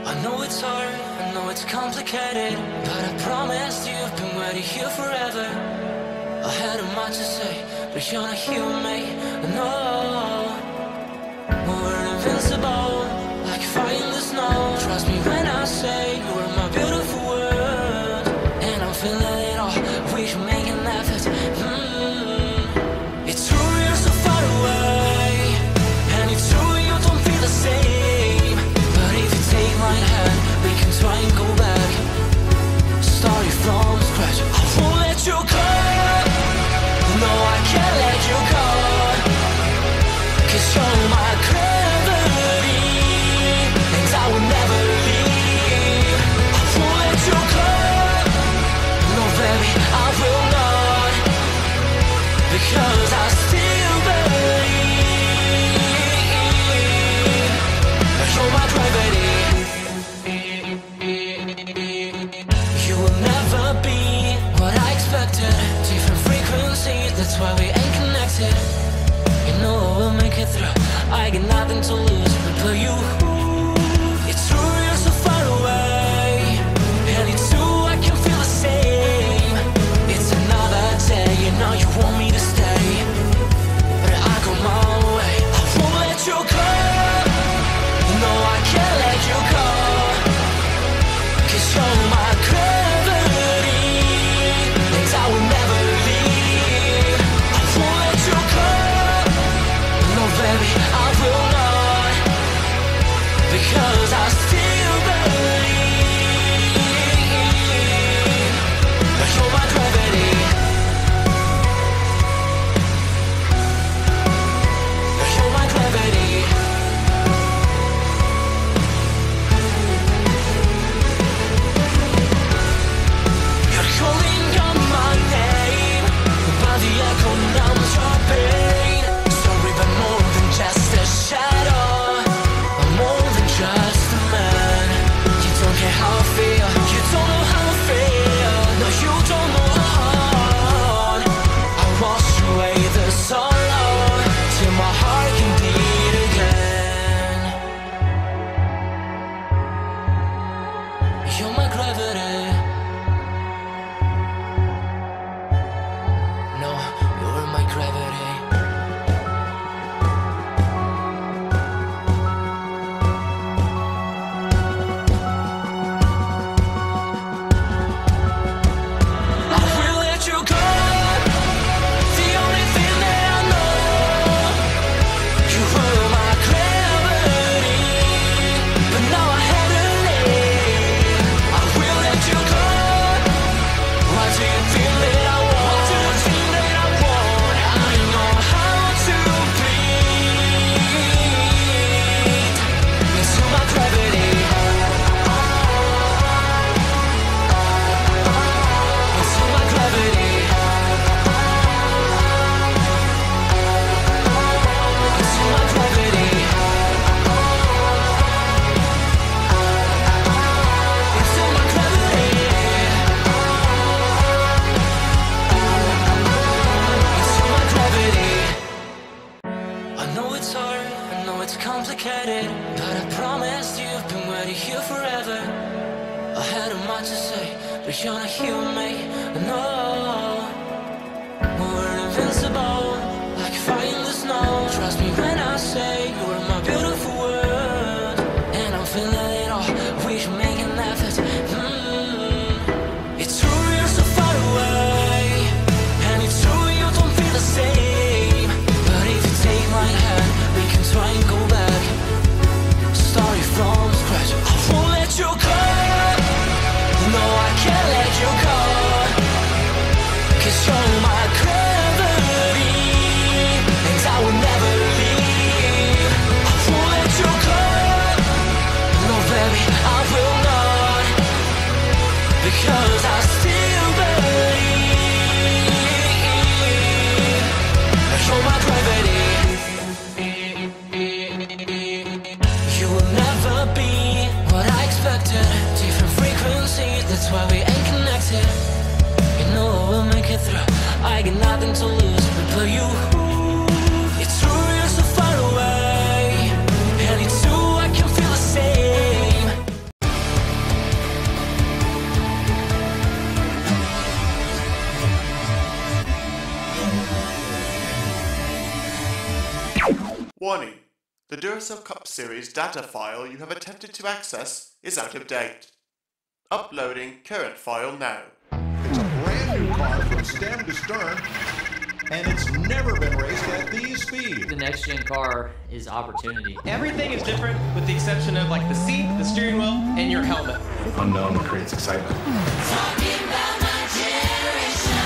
I know it's hard, I know it's complicated, but I promise you've been waiting here forever. I had a much to say, but you're not here with me. No, we're invincible, like fire in the snow. Trust me when I say you're my beautiful world, and I'm feeling it all. We should make an effort. It's true you're so far away, and it's true you don't feel the same. But if you take my hand, we can try and go back, starting from scratch. I won't let you go. No, I can't let you go, 'cause you're my gravity, and I will never leave. I won't let you go. No, baby, I will not, because I still believe. You're my gravity. You will never be what I expected. Different frequencies, that's why we ain't connected. You know I will make it through. I got nothing to lose but you. It's true you're so far away, and it's true I can feel the same. It's another day, you know you want me to stay, but I go my way. I won't let you go. No, I can't let you go, 'cause you're my gravity, and I will never leave. I won't let you go. No, baby, I will not, because I still believe. You're my gravity. You're my gravity. You're calling out my name, but the echo numbs your pain. Sorry, but more than just a shadow, I'm more than just a man. You don't care how I feel, you don't know how I feel. No, you don't know how. I wash away the sorrow till my heart can beat again. You're my gravity. No, you're my gravity. I will let you go. The only thing that I know, you were my gravity, but now I had to leave. I will let you go. Why do you think that I want? What do you think that I want? I know how to breathe into my gravity. Into my gravity. Into my gravity. Into my gravity. Into my gravity. I know it's hard, I know it's complicated, but I promise you've been waiting here forever. I had a much to say, but you're not here with me. No, we're invincible, like fire in the snow. Trust me when I say you're my beautiful world, and I'm feeling it all. We should make an effort. It's true you're so far away, and it's true you don't feel the same. But if you take my hand, we can try and go back, starting from scratch. I won't let you go. No, I can't let you go, 'cause you're my gravity, and I will never leave. I won't let you go. No, baby, I will not, because I still believe. You're my gravity. You will never be what I expected. Different frequencies, that's why we ain't connected. You know I will make it through. I got nothing to lose but you. Warning: the Duracell Cup Series data file you have attempted to access is out of date. Uploading current file now. It's a brand new car from stem to stern, and it's never been raced at these speeds. The next gen car is opportunity. Everything is different with the exception of like the seat, the steering wheel, and your helmet. Unknown creates excitement. Talking about my generation.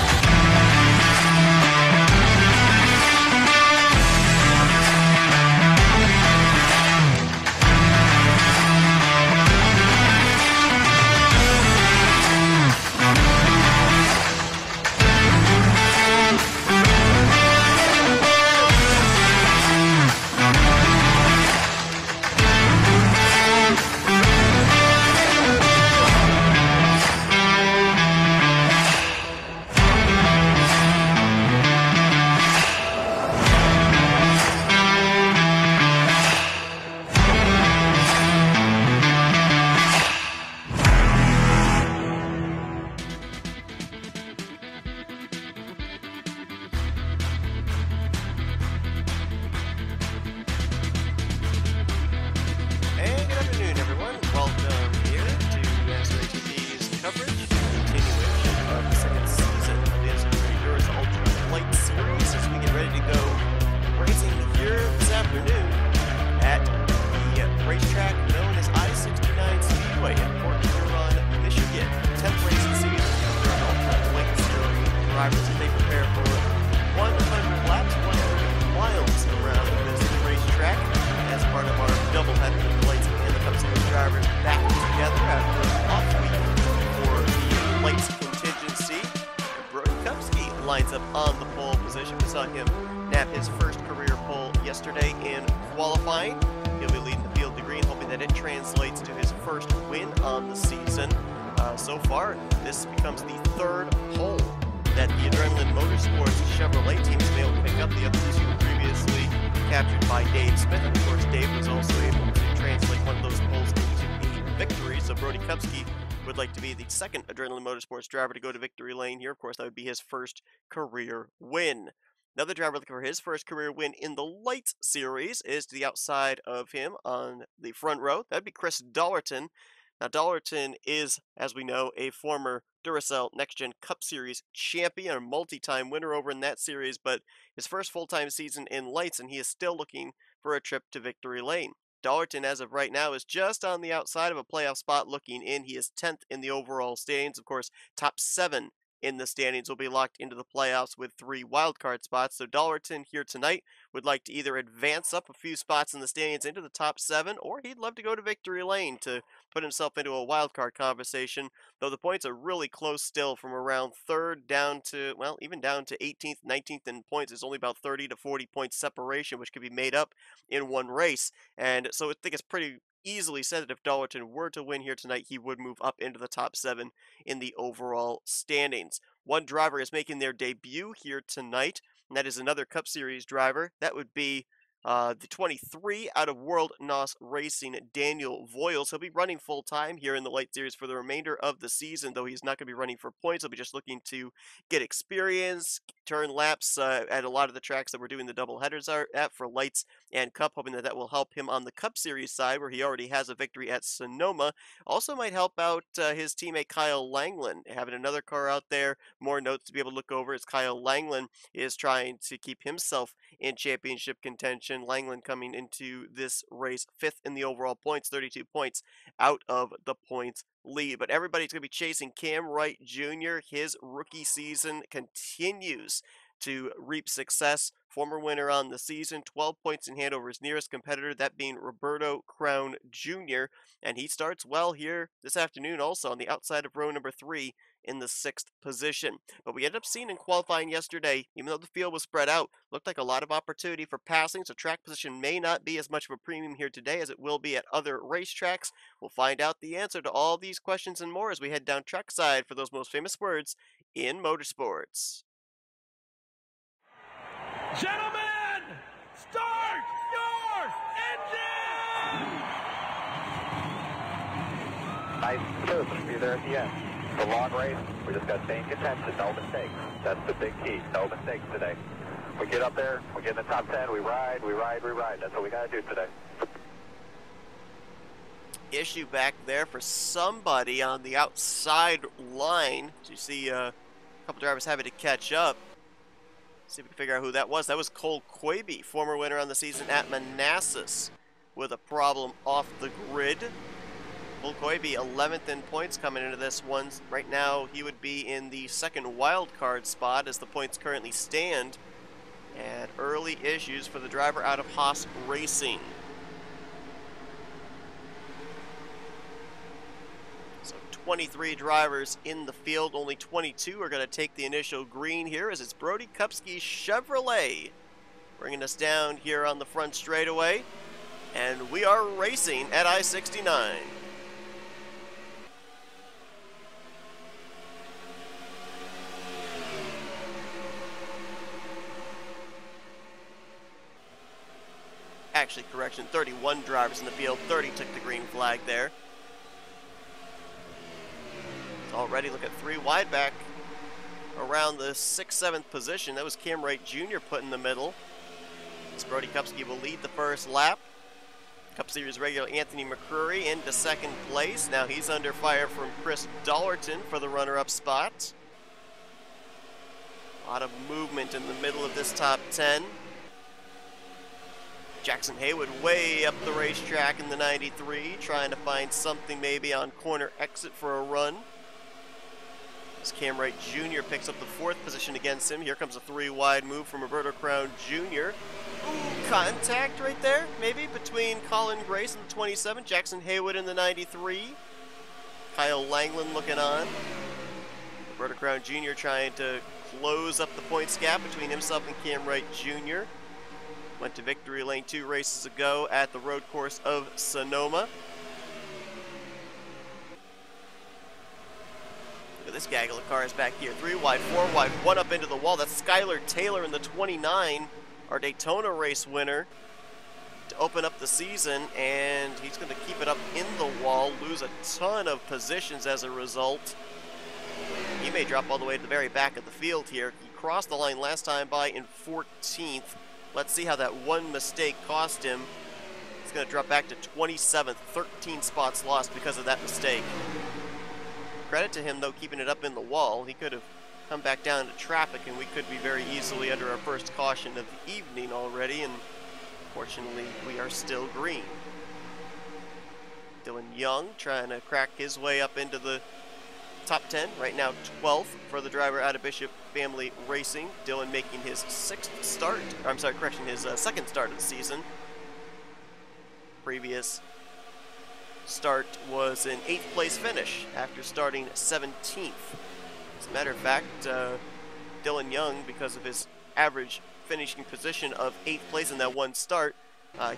Lines up on the pole position. We saw him nab his first career pole yesterday in qualifying. He'll be leading the field to green, hoping that it translates to his first win on the season. So far, this becomes the third pole that the Adrenaline Motorsports Chevrolet team has been able to pick up. The other two were previously captured by Dave Smith, and of course Dave was also able to translate one of those poles into a victory. So Brody Kupski would like to be the second Adrenaline Motorsports driver to go to victory lane here. Of course, that would be his first career win. Another driver looking for his first career win in the Lite series is to the outside of him on the front row. That would be Chris Dollerton. Now, Dollerton is, as we know, a former Duracell Next Gen Cup Series champion, a multi-time winner over in that series, but his first full-time season in Lights, and he is still looking for a trip to victory lane. Dollerton, as of right now, is just on the outside of a playoff spot looking in. He is 10th in the overall standings. Of course, top 7 in the standings will be locked into the playoffs with 3 wildcard spots. So Dollerton here tonight would like to either advance up a few spots in the standings into the top 7, or he'd love to go to victory lane to put himself into a wildcard conversation, though the points are really close still from around 3rd down to, well, even down to 18th, 19th in points. It's only about 30 to 40 point separation, which could be made up in one race. And so I think it's pretty easily said that if Dollerton were to win here tonight, he would move up into the top 7 in the overall standings. One driver is making their debut here tonight, and that is another Cup Series driver. That would be the 23 out of World NOS Racing, Daniel Voiles. He'll be running full-time here in the Light Series for the remainder of the season, though he's not going to be running for points. He'll be just looking to get experience, turn laps at a lot of the tracks that we're doing the doubleheaders at for Lights and Cup, hoping that that will help him on the Cup Series side, where he already has a victory at Sonoma. Also might help out his teammate Kyle Langland, having another car out there. More notes to be able to look over as Kyle Langland is trying to keep himself in championship contention. Langland coming into this race 5th in the overall points, 32 points out of the points lead. But everybody's going to be chasing Cam Wright Jr. His rookie season continues to reap success. Former winner on the season, 12 points in hand over his nearest competitor, that being Roberto Crown Jr. And he starts well here this afternoon also on the outside of row number 3 in the 6th position. But we ended up seeing in qualifying yesterday, even though the field was spread out, looked like a lot of opportunity for passing, so track position may not be as much of a premium here today as it will be at other racetracks. We'll find out the answer to all these questions and more as we head down trackside for those most famous words in motorsports. Gentlemen, start your engine! Nice service for you there at the end. The long race, we just got to stay in contention, no mistakes. That's the big key, no mistakes today. We get up there, we get in the top 10, we ride, we ride, we ride. That's what we got to do today. Issue back there for somebody on the outside line. So you see a couple drivers having to catch up. See if we can figure out who that was. That was Cole Quaby, former winner on the season at Manassas, with a problem off the grid. Cole Quaby, 11th in points coming into this one. Right now, he would be in the second wild card spot as the points currently stand. And early issues for the driver out of Haas Racing. So 23 drivers in the field, only 22 are going to take the initial green here as it's Brody Kupsky's Chevrolet bringing us down here on the front straightaway. And we are racing at I69. Actually, correction, 31 drivers in the field, 30 took the green flag there. Already look at 3 wide back around the 6th, 7th position. That was Cam Wright Jr. put in the middle. As Brody Kupsky will lead the first lap. Cup Series regular Anthony McCrory into second place. Now he's under fire from Chris Dollerton for the runner-up spot. A lot of movement in the middle of this top 10. Jackson Haywood way up the racetrack in the 93, trying to find something maybe on corner exit for a run. As Cam Wright Jr. picks up the 4th position against him. Here comes a 3 wide move from Roberto Crown Jr. Ooh, contact right there, maybe, between Colin Grace and the 27, Jackson Haywood in the 93. Kyle Langland looking on. Roberto Crown Jr. trying to close up the points gap between himself and Cam Wright Jr. Went to victory lane 2 races ago at the road course of Sonoma. Look at this gaggle of cars back here. 3 wide, 4 wide, 1 up into the wall. That's Skylar Taylor in the 29, our Daytona race winner, to open up the season, and he's going to keep it up in the wall, lose a ton of positions as a result. He may drop all the way to the very back of the field here. He crossed the line last time by in 14th. Let's see how that one mistake cost him. He's going to drop back to 27th, 13 spots lost because of that mistake. Credit to him, though, keeping it up in the wall. He could have come back down to traffic, and we could be very easily under our first caution of the evening already, and fortunately, we are still green. Dylan Young trying to crack his way up into the top 10, right now 12th for the driver out of Bishop Family Racing. Dylan making his 6th start, or I'm sorry, correction, his 2nd start of the season. Previous start was an 8th place finish after starting 17th. As a matter of fact, Dylan Young, because of his average finishing position of 8th place in that one start,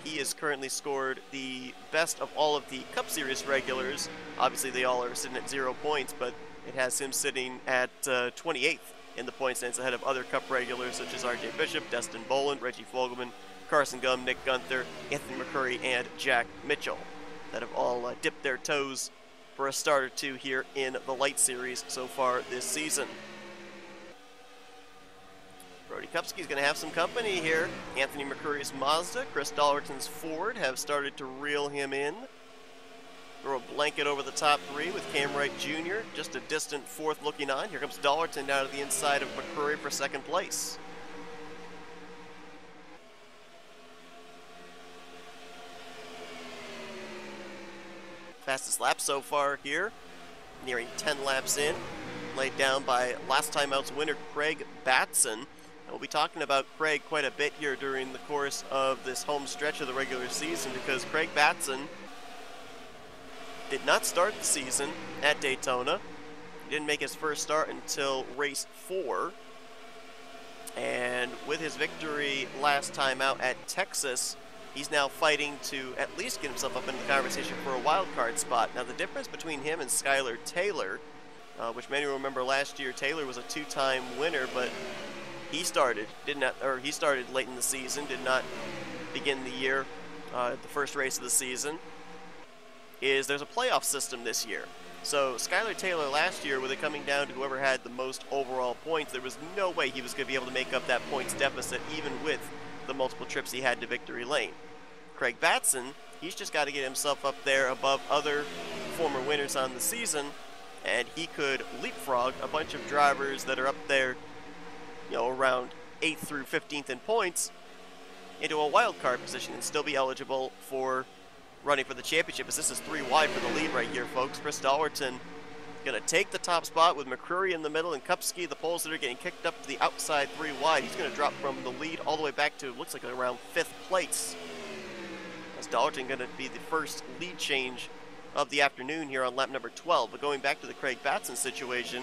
he has currently scored the best of all of the Cup Series regulars. Obviously, they all are sitting at 0 points, but it has him sitting at 28th in the point stands ahead of other Cup regulars such as R.J. Bishop, Destin Boland, Reggie Fogelman, Carson Gum, Nick Gunther, Anthony McCurry, and Jack Mitchell that have all dipped their toes for a start or two here in the Lite Series so far this season. Brody Kupsky's going to have some company here. Anthony McCurry's Mazda, Chris Dollerton's Ford have started to reel him in. Throw a blanket over the top 3 with Cam Wright Jr. Just a distant 4th looking on. Here comes Dollerton down to the inside of McCurry for 2nd place. Fastest lap so far here, nearing 10 laps in, laid down by last time out's winner Craig Batson. And we'll be talking about Craig quite a bit here during the course of this home stretch of the regular season, because Craig Batson did not start the season at Daytona. He didn't make his first start until race 4. And with his victory last time out at Texas, he's now fighting to at least get himself up in the conversation for a wild card spot. Now, the difference between him and Skylar Taylor, which many will remember last year, Taylor was a 2-time winner, but he started late in the season, did not begin the year the first race of the season. is there's a playoff system this year. So Skylar Taylor last year, with it coming down to whoever had the most overall points, there was no way he was going to be able to make up that points deficit even with the multiple trips he had to victory lane. Craig Batson, he's just got to get himself up there above other former winners on the season, and he could leapfrog a bunch of drivers that are up there, you know, around 8th through 15th in points into a wild card position and still be eligible for running for the championship, as this is 3 wide for the lead right here, folks. Chris Dallerton going to take the top spot with McCreary in the middle and Kupski, the poles that are getting kicked up to the outside 3 wide. He's going to drop from the lead all the way back to, looks like around 5th place. As Dallerton going to be the first lead change of the afternoon here on lap number 12. But going back to the Craig Batson situation,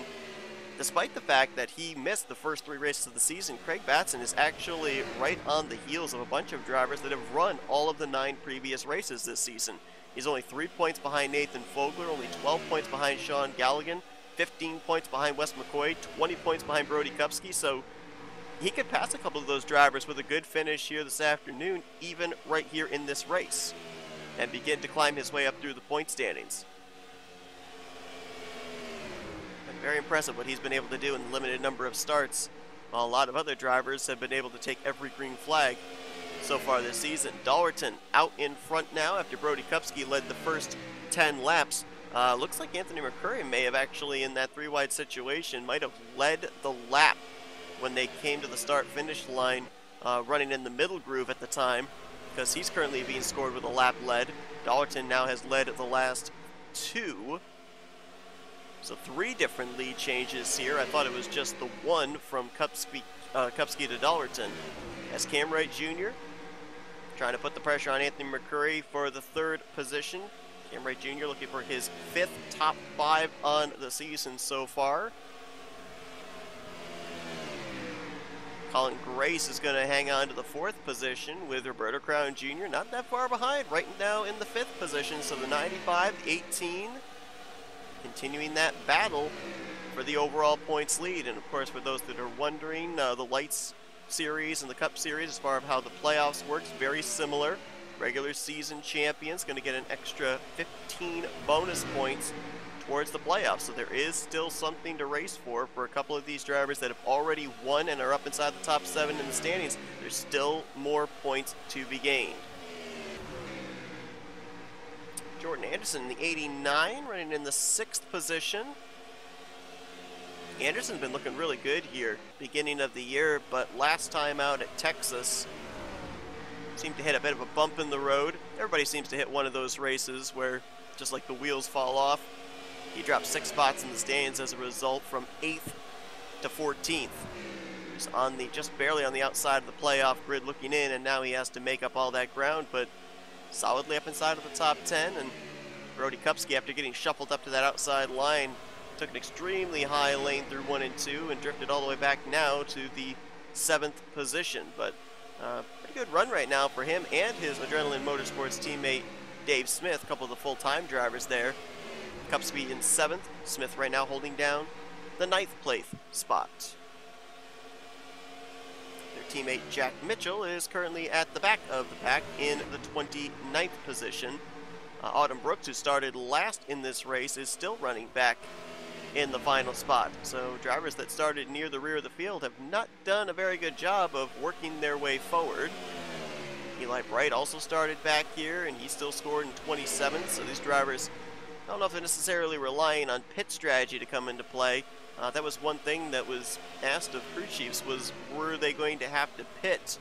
despite the fact that he missed the first 3 races of the season, Craig Batson is actually right on the heels of a bunch of drivers that have run all of the 9 previous races this season. He's only 3 points behind Nathan Fogler, only 12 points behind Sean Galligan, 15 points behind Wes McCoy, 20 points behind Brody Kupski, so he could pass a couple of those drivers with a good finish here this afternoon, even right here in this race, and begin to climb his way up through the point standings. Very impressive what he's been able to do in the limited number of starts, while a lot of other drivers have been able to take every green flag so far this season. Dallerton out in front now after Brody Kupski led the first 10 laps. Looks like Anthony McCurry may have actually, in that 3 wide situation, might have led the lap when they came to the start-finish line, running in the middle groove at the time, because he's currently being scored with a lap lead. Dallerton now has led the last 2. So 3 different lead changes here. I thought it was just the one from Kupski to Dallerton. As Cam Wright Jr. trying to put the pressure on Anthony McCurry for the 3rd position. Cam Wright Jr. looking for his 5th top 5 on the season so far. Colin Grace is going to hang on to the 4th position with Roberto Crown Jr. not that far behind, right now in the 5th position. So the 95, 18. Continuing that battle for the overall points lead. And of course, for those that are wondering, the Lights series and the Cup series, as far as how the playoffs works, very similar. Regular season champions going to get an extra 15 bonus points towards the playoffs. So there is still something to race for a couple of these drivers that have already won and are up inside the top 7 in the standings. There's still more points to be gained. Jordan Anderson in the 89, running in the 6th position. Anderson's been looking really good here, beginning of the year, but last time out at Texas, seemed to hit a bit of a bump in the road. Everybody seems to hit one of those races where, just like the wheels fall off, he dropped 6 spots in the stands as a result, from 8th to 14th. He's on the, just barely on the outside of the playoff grid looking in, and now he has to make up all that ground, but solidly up inside of the top 10, and Brody Kupski, after getting shuffled up to that outside line, took an extremely high lane through 1 and 2 and drifted all the way back now to the 7th position. But pretty good run right now for him and his Adrenaline Motorsports teammate Dave Smith, a couple of the full-time drivers there. Kupski in 7th, Smith right now holding down the 9th place spot. Teammate Jack Mitchell is currently at the back of the pack in the 29th position. Autumn Brooks, who started last in this race, is still running back in the final spot. So drivers that started near the rear of the field have not done a very good job of working their way forward. Eli Bright also started back here, and he still scored in 27th. So these drivers, I don't know if they're necessarily relying on pit strategy to come into play. That was one thing that was asked of crew chiefs, was were they going to have to pit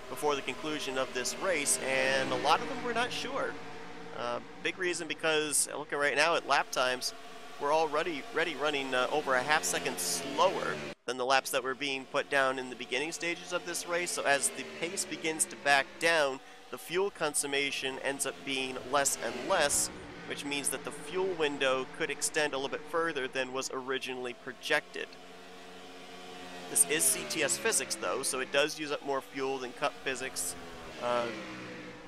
before the conclusion of this race, and a lot of them were not sure. Big reason because, looking right now at lap times, we're already running over a half second slower than the laps that were being put down in the beginning stages of this race. So as the pace begins to back down, the fuel consummation ends up being less and less, which means that the fuel window could extend a little bit further than was originally projected. This is CTS physics though, so it does use up more fuel than Cup physics,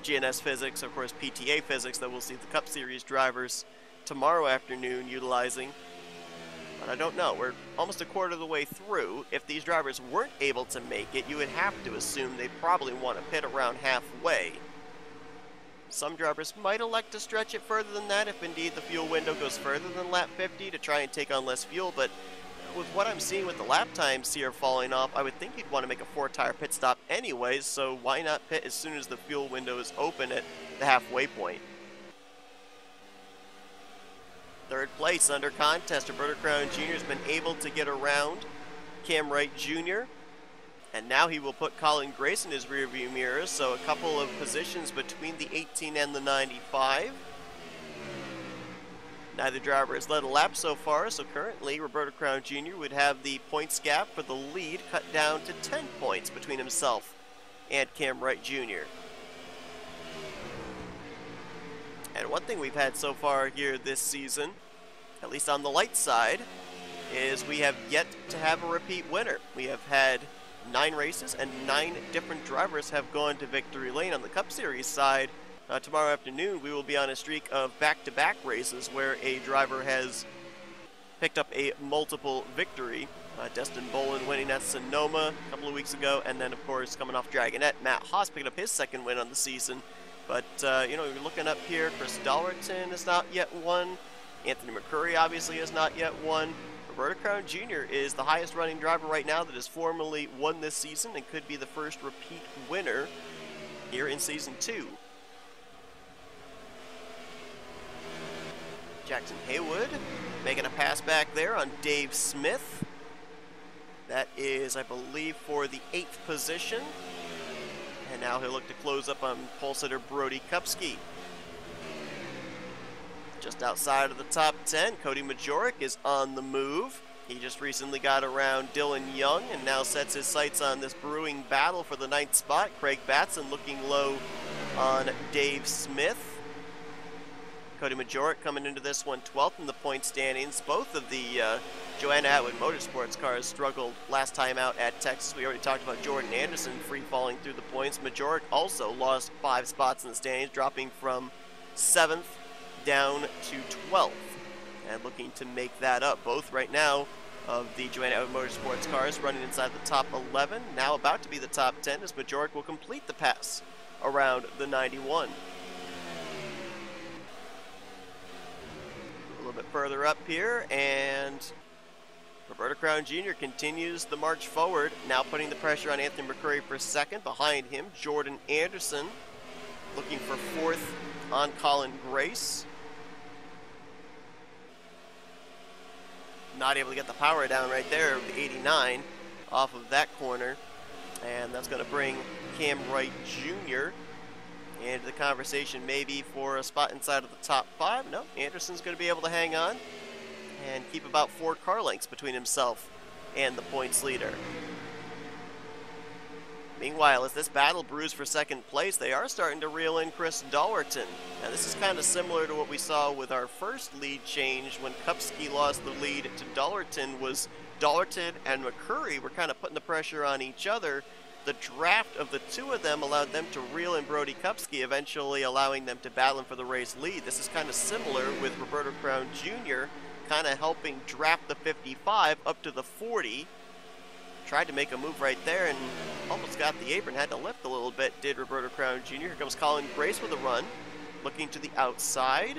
GNS physics, of course PTA physics that we'll see the Cup Series drivers tomorrow afternoon utilizing. But I don't know, we're almost a quarter of the way through. If these drivers weren't able to make it, you would have to assume they probably want to pit around halfway. Some drivers might elect to stretch it further than that if indeed the fuel window goes further than lap 50 to try and take on less fuel, but with what I'm seeing with the lap times here falling off, I would think you'd want to make a 4-tire pit stop anyways, so why not pit as soon as the fuel window is open at the halfway point? Third place under contest, Roberto Crown Jr. has been able to get around Cam Wright Jr., and now he will put Colin Grace in his rearview mirror, so a couple of positions between the 18 and the 95. Neither driver has led a lap so far, so currently Roberto Crown Jr. would have the points gap for the lead cut down to 10 points between himself and Cam Wright Jr. And one thing we've had so far here this season, at least on the light side, is we have yet to have a repeat winner. We have had 9 races and 9 different drivers have gone to victory lane. On the Cup Series side, tomorrow afternoon we will be on a streak of back-to-back races where a driver has picked up a multiple victory. Destin Bolin winning at Sonoma a couple of weeks ago, and then of course coming off Dragonette, Matt Haas picking up his second win on the season. But you know, you're looking up here, Chris Dollerton has not yet won. Anthony McCurry obviously has not yet won. Roberto Crown Jr. is the highest running driver right now that has formally won this season and could be the first repeat winner here in Season 2. Jackson Haywood making a pass back there on Dave Smith. That is, I believe, for the 8th position. And now he'll look to close up on pole sitter Brody Kupski. Just outside of the top 10, Cody Majorek is on the move. He just recently got around Dylan Young and now sets his sights on this brewing battle for the 9th spot. Craig Batson looking low on Dave Smith. Cody Majorek coming into this one 12th in the point standings. Both of the Joanna Atwood Motorsports cars struggled last time out at Texas. We already talked about Jordan Anderson free-falling through the points. Majorek also lost 5 spots in the standings, dropping from 7th down to 12th, and looking to make that up. Both right now of the Joanna Atwood Motorsports cars running inside the top 11, now about to be the top 10 as Majorek will complete the pass around the 91. A little bit further up here, and Roberto Crown Jr. continues the march forward, now putting the pressure on Anthony McCurry for second. Behind him, Jordan Anderson looking for 4th on Colin Grace. Not able to get the power down right there with the 89 off of that corner. And that's going to bring Cam Wright Jr. into the conversation maybe for a spot inside of the top 5. No, Anderson's going to be able to hang on and keep about 4 car lengths between himself and the points leader. Meanwhile, as this battle brews for second place, they are starting to reel in Chris Dollerton. Now, this is kind of similar to what we saw with our first lead change when Kupski lost the lead to Dollerton. Was Dollerton and McCurry were kind of putting the pressure on each other. The draft of the two of them allowed them to reel in Brody Kupski, eventually allowing them to battle for the race lead. This is kind of similar with Roberto Crown Jr. kind of helping draft the 55 up to the 40. Tried to make a move right there and almost got the apron, had to lift a little bit, did Roberto Crown Jr. Here comes Colin Grace with a run, looking to the outside.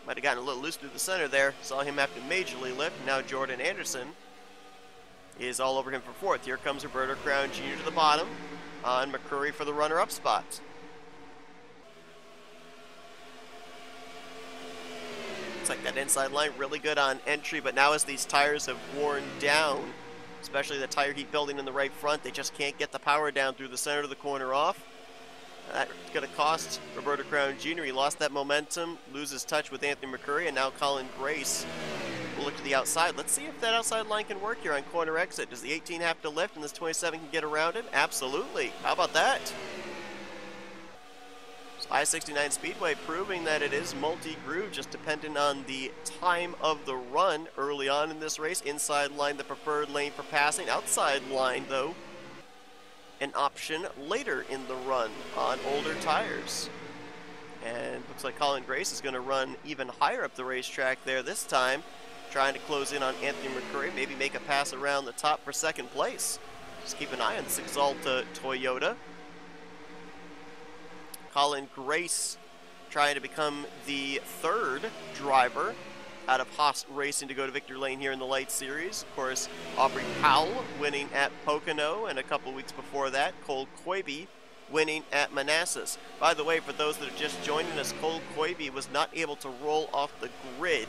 Might have gotten a little loose through the center there, saw him have to majorly lift. Now Jordan Anderson is all over him for 4th. Here comes Roberto Crown Jr. to the bottom on McCurry for the runner-up spot. Like that inside line really good on entry, but now as these tires have worn down, especially the tire heat building in the right front, they just can't get the power down through the center of the corner off. That's going to cost Roberto Crown Jr. He lost that momentum, loses touch with Anthony McCurry, and now Colin Grace will look to the outside. Let's see if that outside line can work here on corner exit. Does the 18 have to lift and this 27 can get around it? Absolutely. How about that? I69 Speedway proving that it is multi-groove, just dependent on the time of the run early on in this race. Inside line, the preferred lane for passing. Outside line, though, an option later in the run on older tires. And looks like Colin Grace is going to run even higher up the racetrack there this time, trying to close in on Anthony McCurry, maybe make a pass around the top for second place. Just keep an eye on this Exalta Toyota. Colin Grace trying to become the third driver out of Haas Racing to go to victory lane here in the Lite Series. Of course, Aubrey Powell winning at Pocono, and a couple weeks before that, Cole Koibe winning at Manassas. By the way, for those that are just joining us, Cole Koibe was not able to roll off the grid.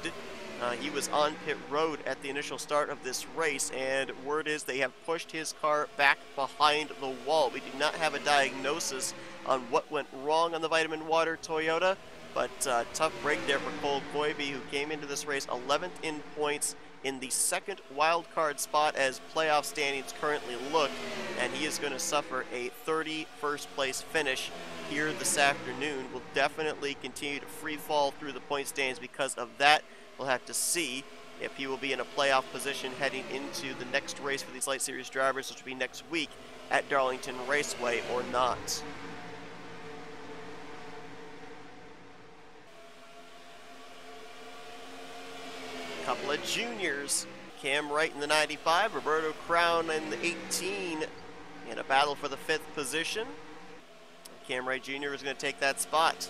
He was on pit road at the initial start of this race, and word is they have pushed his car back behind the wall. We do not have a diagnosis on what went wrong on the Vitamin Water Toyota, but tough break there for Cole Koibe, who came into this race 11th in points in the second wildcard spot as playoff standings currently look, and he is going to suffer a 31st place finish here this afternoon. Will definitely continue to free fall through the point standings because of that. We'll have to see if he will be in a playoff position heading into the next race for these Lite Series drivers, which will be next week at Darlington Raceway, or not. Couple of juniors. Cam Wright in the 95, Roberto Crown in the 18 in a battle for the 5th position. Cam Wright Jr. is going to take that spot.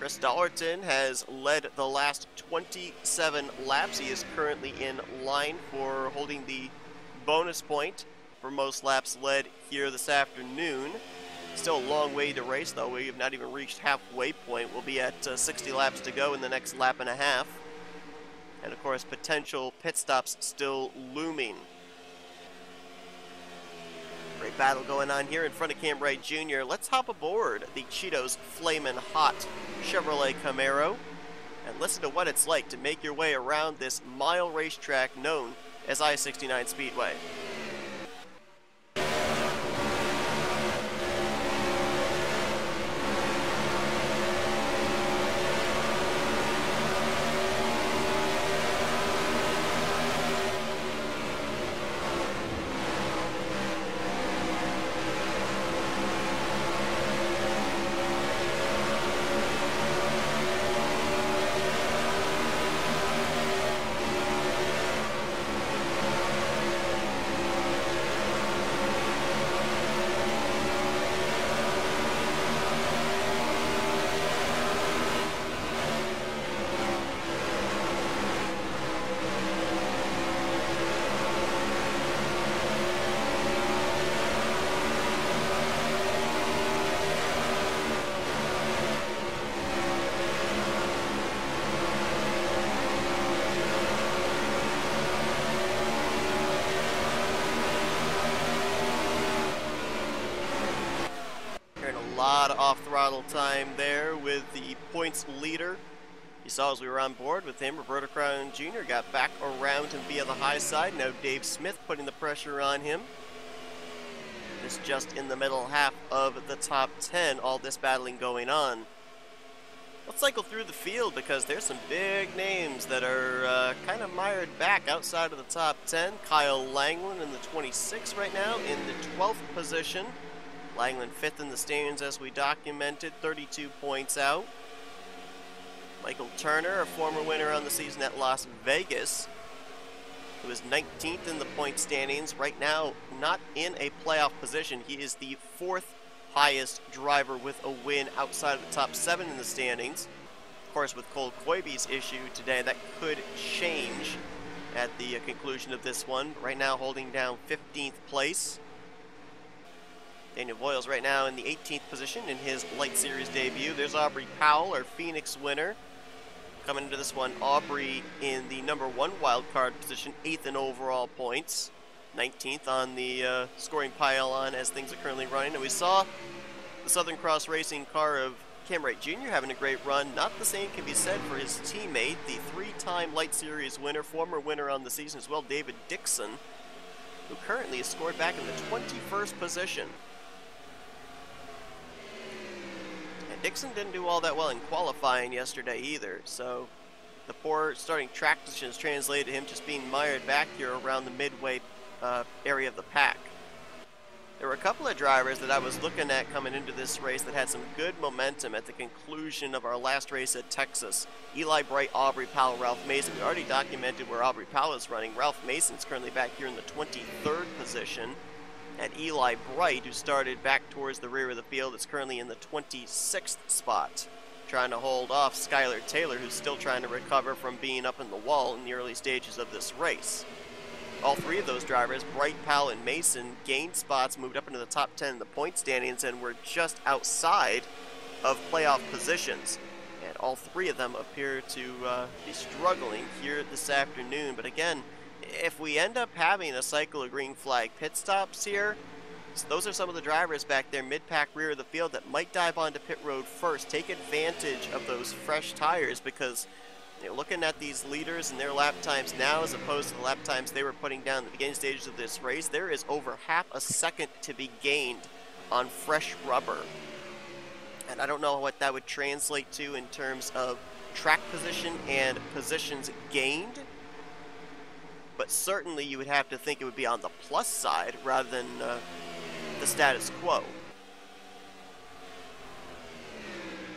Chris Dollerton has led the last 27 laps. He is currently in line for holding the bonus point for most laps led here this afternoon. Still a long way to race, though. We have not even reached halfway point. We'll be at 60 laps to go in the next lap and a half. And of course, potential pit stops still looming. Great battle going on here in front of Cam Wright Jr. Let's hop aboard the Cheetos Flamin' Hot Chevrolet Camaro and listen to what it's like to make your way around this mile racetrack known as I69 Speedway. Lot of off-throttle time there with the points leader. You saw as we were on board with him, Roberto Crown Jr. got back around him via the high side. Now Dave Smith putting the pressure on him. This just in the middle half of the top 10, all this battling going on. Let's cycle through the field because there's some big names that are kind of mired back outside of the top 10. Kyle Langland in the 26 right now in the 12th position. Langland 5th in the standings as we documented, 32 points out. Michael Turner, a former winner on the season at Las Vegas, who is 19th in the point standings. Right now, not in a playoff position. He is the 4th highest driver with a win outside of the top 7 in the standings. Of course, with Cole Koibe's issue today, that could change at the conclusion of this one. Right now, holding down 15th place. Daniel Boyles right now in the 18th position in his Lite Series debut. There's Aubrey Powell, our Phoenix winner. Coming into this one, Aubrey in the number 1 wildcard position, 8th in overall points. 19th on the scoring pile-on as things are currently running. And we saw the Southern Cross Racing car of Cam Wright Jr. having a great run. Not the same can be said for his teammate, the 3-time Lite Series winner, former winner on the season as well, David Dixon, who currently is scored back in the 21st position. Dixon didn't do all that well in qualifying yesterday either, so the poor starting track positions translated to him just being mired back here around the midway area of the pack. There were a couple of drivers that I was looking at coming into this race that had some good momentum at the conclusion of our last race at Texas. Eli Bright, Aubrey Powell, Ralph Mason. We already documented where Aubrey Powell is running. Ralph Mason's currently back here in the 23rd position. And Eli Bright, who started back towards the rear of the field, is currently in the 26th spot, trying to hold off Skylar Taylor, who's still trying to recover from being up in the wall in the early stages of this race. All three of those drivers, Bright, Powell, and Mason, gained spots, moved up into the top 10 in the point standings, and were just outside of playoff positions. And all three of them appear to be struggling here this afternoon. But again, if we end up having a cycle of green flag pit stops here, so those are some of the drivers back there mid-pack rear of the field that might dive onto pit road first, take advantage of those fresh tires, because looking at these leaders and their lap times now as opposed to the lap times they were putting down in the beginning stages of this race, there is over half a second to be gained on fresh rubber. And I don't know what that would translate to in terms of track position and positions gained, but certainly you would have to think it would be on the plus side rather than the status quo.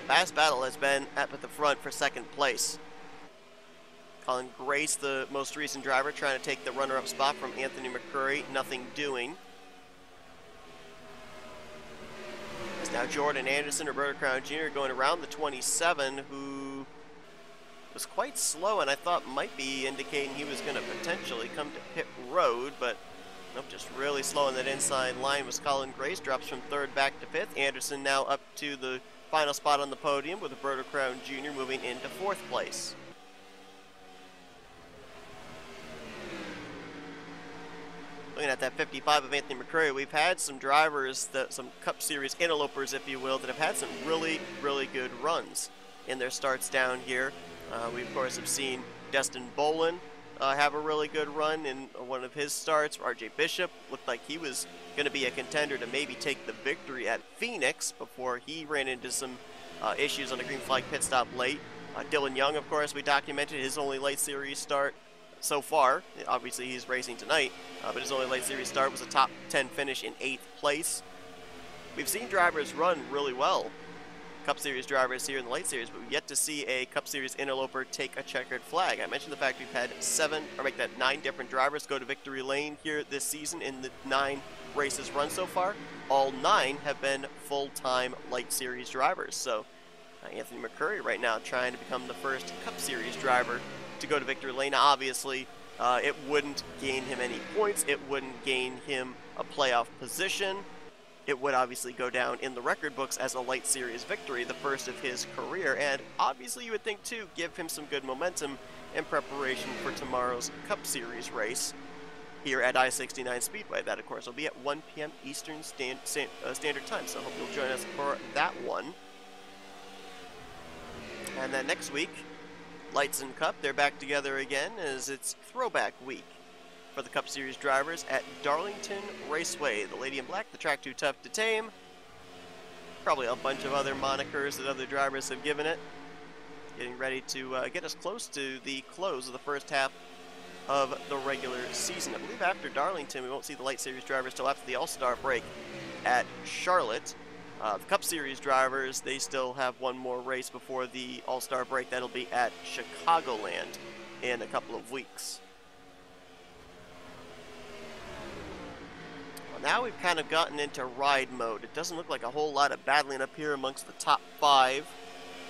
Fast battle has been up at the front for second place. Colin Grace, the most recent driver, trying to take the runner-up spot from Anthony McCurry, nothing doing. It's now Jordan Anderson, Roberto Crown Jr. going around the 27, who was quite slow and I thought might be indicating he was going to potentially come to pit road, but nope, just really slow in that inside line was Colin Grace. Drops from third back to fifth. Anderson now up to the final spot on the podium with Roberto Crown Jr. moving into fourth place. Looking at that 55 of Anthony McCurry, we've had some drivers, some Cup Series interlopers, if you will, that have had some really, really good runs in their starts down here. We, of course, have seen Destin Bolin have a really good run in one of his starts. R.J. Bishop looked like he was going to be a contender to maybe take the victory at Phoenix before he ran into some issues on the green flag pit stop late. Dylan Young, of course, we documented his only late series start so far. Obviously, he's racing tonight, but his only late series start was a top 10 finish in 8th place. We've seen drivers run really well, Cup Series drivers here in the late series, but we've yet to see a Cup Series interloper take a checkered flag. I mentioned the fact we've had 9 different drivers go to victory lane here this season in the 9 races run so far. All 9 have been full-time light series drivers. So Anthony McCurry right now trying to become the first Cup Series driver to go to victory lane. Now, obviously, it wouldn't gain him any points. It wouldn't gain him a playoff position. It would obviously go down in the record books as a light series victory, the first of his career, and obviously you would think too, give him some good momentum in preparation for tomorrow's Cup Series race here at I69 Speedway. That, of course, will be at 1 p.m. Eastern Standard Time, so I hope you'll join us for that one. And then next week, Lights and Cup, they're back together again as it's Throwback Week for the Cup Series drivers at Darlington Raceway. The Lady in Black, the track too tough to tame. Probably a bunch of other monikers that other drivers have given it. Getting ready to get us close to the close of the first half of the regular season. I believe after Darlington, we won't see the Light Series drivers till after the All-Star break at Charlotte. The Cup Series drivers, they still have one more race before the All-Star break. That'll be at Chicagoland in a couple of weeks. Well, now we've kind of gotten into ride mode. It doesn't look like a whole lot of battling up here amongst the top 5.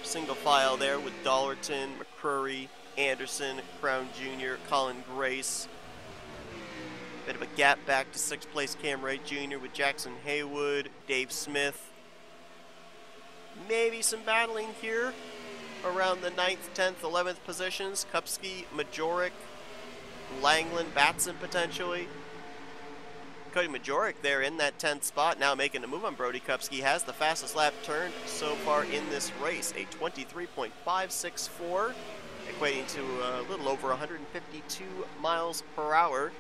Single file there with Dollerton, McCurry, Anderson, Crown Jr., Colin Grace. Bit of a gap back to 6th place Cam Wright Jr. with Jackson Haywood, Dave Smith. Maybe some battling here around the 9th, 10th, 11th positions. Kupski, Majoric, Langland, Batson potentially. Cody Majoric there in that 10th spot, now making a move on Brody Kupski. Has the fastest lap turned so far in this race, a 23.564, equating to a little over 152 miles per hour.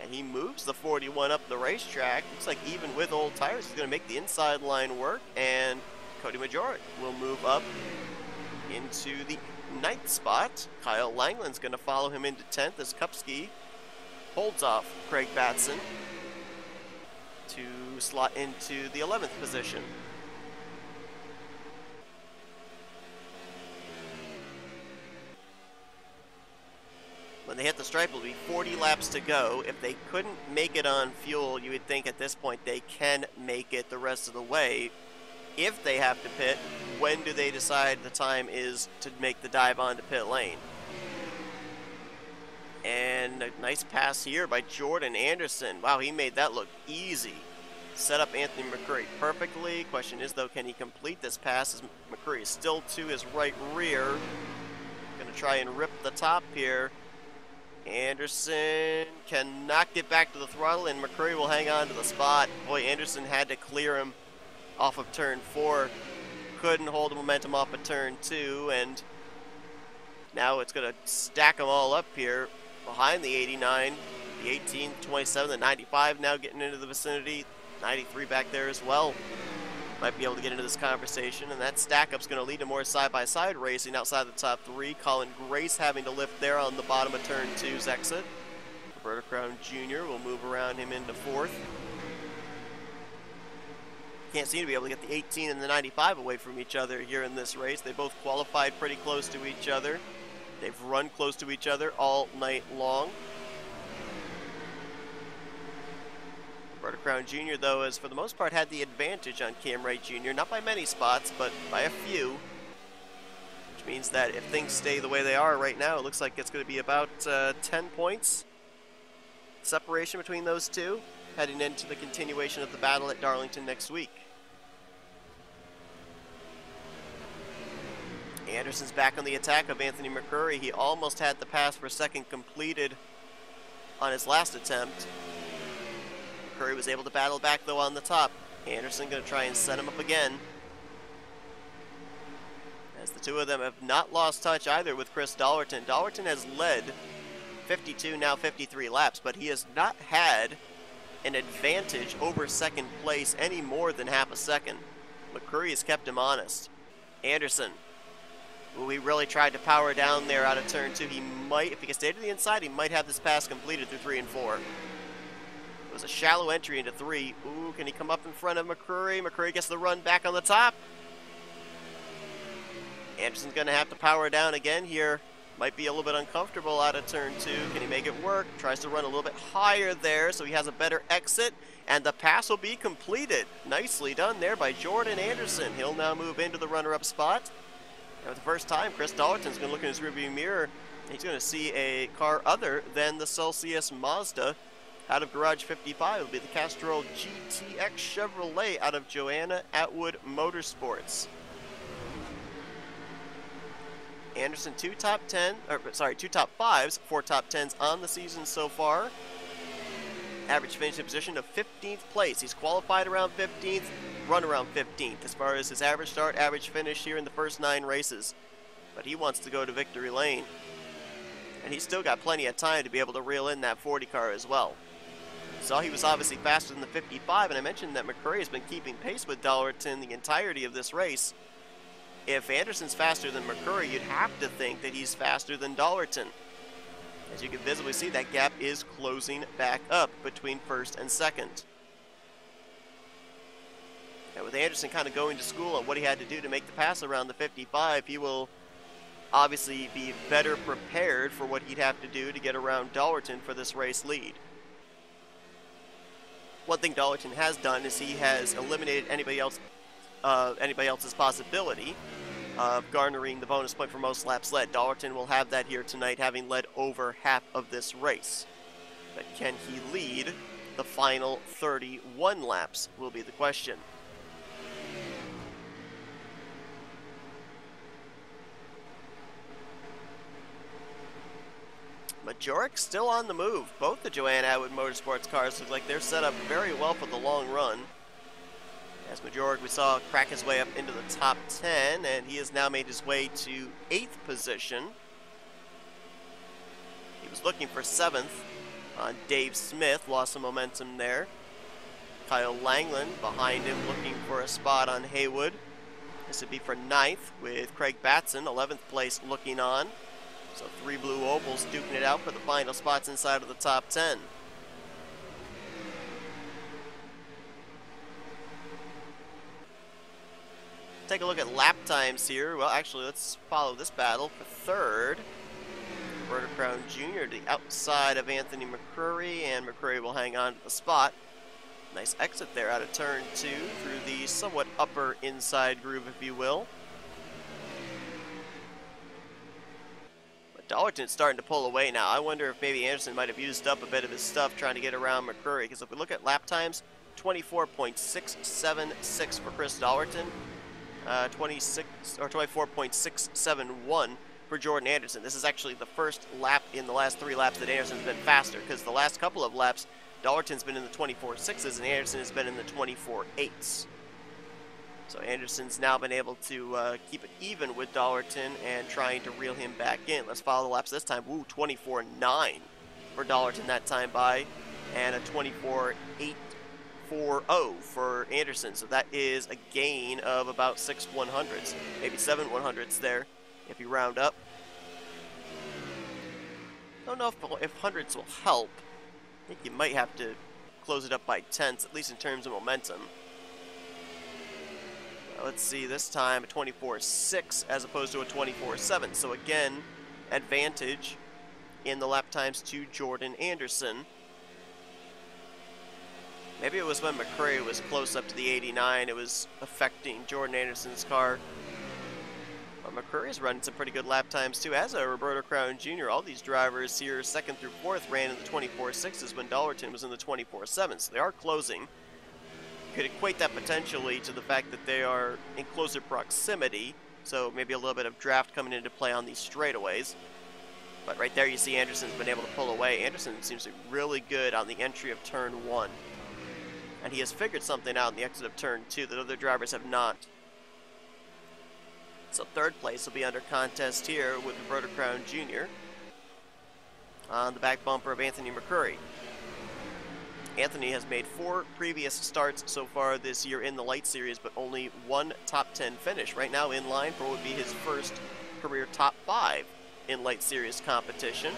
And he moves the 41 up the racetrack. Looks like even with old tires, he's going to make the inside line work. And Cody Majoric will move up into the 9th spot. Kyle Langland's going to follow him into 10th as Kupski holds off Craig Batson to slot into the 11th position. When they hit the stripe, it'll be 40 laps to go. If they couldn't make it on fuel, you would think at this point they can make it the rest of the way. If they have to pit, when do they decide the time is to make the dive onto pit lane? And a nice pass here by Jordan Anderson. Wow, he made that look easy. Set up Anthony McCurry perfectly. Question is, though, can he complete this pass as McCurry is still to his right rear. Going to try and rip the top here. Anderson cannot get back to the throttle, and McCurry will hang on to the spot. Boy, Anderson had to clear him off of turn 4. Couldn't hold the momentum off of turn 2, and now it's going to stack them all up here behind the 89, the 18, 27, the 95 now getting into the vicinity, 93 back there as well. Might be able to get into this conversation, and that stack-up's going to lead to more side-by-side racing outside the top 3. Colin Grace having to lift there on the bottom of turn 2's exit. Roberto Crown Jr. will move around him into 4th. Can't seem to be able to get the 18 and the 95 away from each other here in this race. They both qualified pretty close to each other. They've run close to each other all night long. Roberto Crown Jr., though, has for the most part had the advantage on Cam Wright Jr., not by many spots, but by a few. Which means that if things stay the way they are right now, it looks like it's going to be about 10 points separation between those two, heading into the continuation of the battle at Darlington next week. Anderson's back on the attack of Anthony McCurry. He almost had the pass for second completed on his last attempt. McCurry was able to battle back, though, on the top. Anderson going to try and set him up again, as the two of them have not lost touch either with Chris Dollerton. Dollerton has led 52, now 53 laps, but he has not had an advantage over second place any more than half a second. McCurry has kept him honest. Anderson, who he really tried to power down there out of turn 2. He might, if he can stay to the inside, he might have this pass completed through 3 and 4. It was a shallow entry into 3. Ooh, can he come up in front of McCurry? McCurry gets the run back on the top. Anderson's going to have to power down again here. Might be a little bit uncomfortable out of turn 2. Can he make it work? Tries to run a little bit higher there so he has a better exit. And the pass will be completed. Nicely done there by Jordan Anderson. He'll now move into the runner-up spot. And for the first time, Chris Dollerton's going to look in his rearview mirror. He's going to see a car other than the Celsius Mazda out of Garage 55. It'll be the Castrol GTX Chevrolet out of Joanna Atwood Motorsports. Anderson, 2 top 5s, 4 top 10s on the season so far. Average finishing position of 15th place. He's qualified around 15th, run around 15th as far as his average start, average finish here in the first 9 races. But he wants to go to victory lane. And he's still got plenty of time to be able to reel in that 40 car as well. So he was obviously faster than the 55, and I mentioned that McCurry has been keeping pace with Dollerton the entirety of this race. If Anderson's faster than McCurry, you'd have to think that he's faster than Dollerton. As you can visibly see, that gap is closing back up between first and second. And with Anderson kind of going to school on what he had to do to make the pass around the 55, he will obviously be better prepared for what he'd have to do to get around Dollerton for this race lead. One thing Dollerton has done is he has eliminated anybody else's possibility of garnering the bonus point for most laps led. Dollerton will have that here tonight, having led over half of this race. But can he lead the final 31 laps will be the question. Majorek still on the move. Both the Joanna Atwood Motorsports cars look like they're set up very well for the long run. As Majorek, we saw crack his way up into the top 10, and he has now made his way to 8th position. He was looking for 7th on Dave Smith, lost some momentum there. Kyle Langland behind him looking for a spot on Haywood. This would be for 9th with Craig Batson, 11th place looking on. So 3 blue ovals duking it out for the final spots inside of the top 10. Take a look at lap times here. Well, actually, let's follow this battle for 3rd. Roberta Crown Jr. to the outside of Anthony McCrory, and McCrory will hang on to the spot. Nice exit there out of turn 2 through the somewhat upper inside groove, if you will. But Dollarton's starting to pull away now. I wonder if maybe Anderson might have used up a bit of his stuff trying to get around McCrory, because if we look at lap times, 24.676 for Chris Dollarton, 24.671 for Jordan Anderson. This is actually the first lap in the last 3 laps that Anderson's been faster, because the last couple of laps, Dollarton's been in the 24.6s and Anderson has been in the 24.8s. So Anderson's now been able to keep it even with Dollarton and trying to reel him back in. Let's follow the laps this time. Woo, 24.9 for Dollarton that time by, and a 24.840 for Anderson. So that is a gain of about 6 100s, maybe 7 100s there if you round up. Don't know if hundreds will help. I think you might have to close it up by tenths, at least in terms of momentum. Let's see, this time a 24.6 as opposed to a 24.7. So again, advantage in the lap times to Jordan Anderson. Maybe it was when McCrory was close up to the 89, it was affecting Jordan Anderson's car. But McCrory's running some pretty good lap times too, as a Roberto Crown Jr. All these drivers here, 2nd through 4th, ran in the 24.6s when Dollarton was in the 24.7s. So they are closing. Could equate that potentially to the fact that they are in closer proximity, so maybe a little bit of draft coming into play on these straightaways. But right there you see Anderson's been able to pull away. Anderson seems to be really good on the entry of turn 1. And he has figured something out in the exit of turn 2 that other drivers have not. So 3rd place will be under contest here with Roberto Crown Jr. on the back bumper of Anthony McCrory. Anthony has made 4 previous starts so far this year in the Lite Series, but only 1 top 10 finish. Right now in line for what would be his first career top 5 in Lite Series competition.